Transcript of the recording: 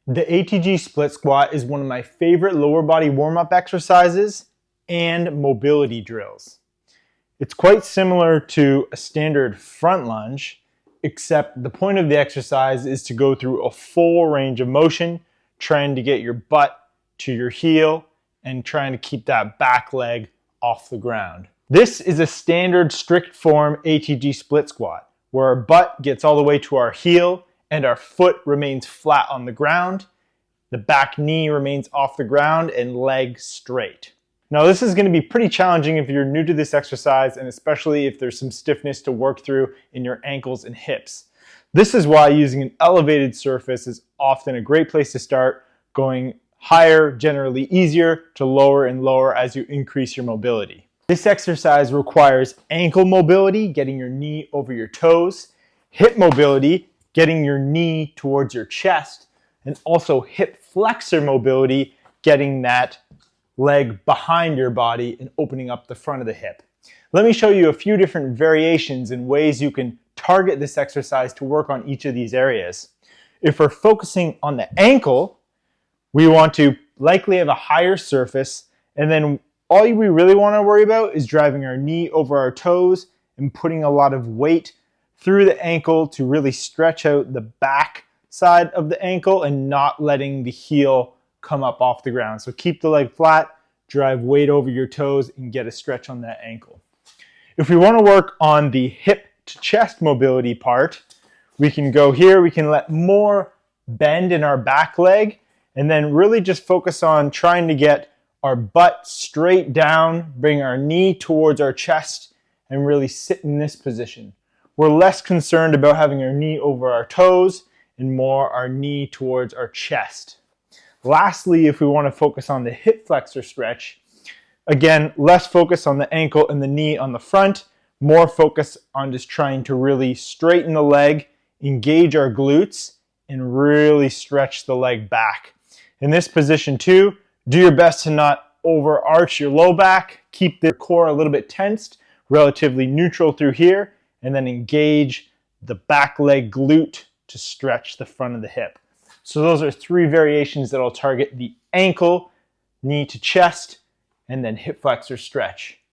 The ATG Split Squat is one of my favorite lower body warm-up exercises and mobility drills. It's quite similar to a standard front lunge, except the point of the exercise is to go through a full range of motion, trying to get your butt to your heel and trying to keep that back leg off the ground. This is a standard strict form ATG Split Squat, where our butt gets all the way to our heel and our foot remains flat on the ground. The back knee remains off the ground and leg straight. Now this is going to be pretty challenging if you're new to this exercise, and especially if there's some stiffness to work through in your ankles and hips. This is why using an elevated surface is often a great place to start, going higher, generally easier, to lower and lower as you increase your mobility. This exercise requires ankle mobility, getting your knee over your toes, hip mobility, getting your knee towards your chest, and also hip flexor mobility, getting that leg behind your body and opening up the front of the hip. Let me show you a few different variations and ways you can target this exercise to work on each of these areas. If we're focusing on the ankle, we want to likely have a higher surface, and then all we really want to worry about is driving our knee over our toes and putting a lot of weight through the ankle to really stretch out the back side of the ankle and not letting the heel come up off the ground. So keep the leg flat, drive weight over your toes, and get a stretch on that ankle. If we want to work on the hip to chest mobility part, we can go here, we can let more bend in our back leg, and then really just focus on trying to get our butt straight down, bring our knee towards our chest, and really sit in this position. We're less concerned about having our knee over our toes and more our knee towards our chest. Lastly, if we want to focus on the hip flexor stretch, again, less focus on the ankle and the knee on the front, more focus on just trying to really straighten the leg, engage our glutes, and really stretch the leg back. In this position too, do your best to not overarch your low back, keep the core a little bit tensed, relatively neutral through here, and then engage the back leg glute to stretch the front of the hip. So those are three variations that will target the ankle, knee to chest, and then hip flexor stretch.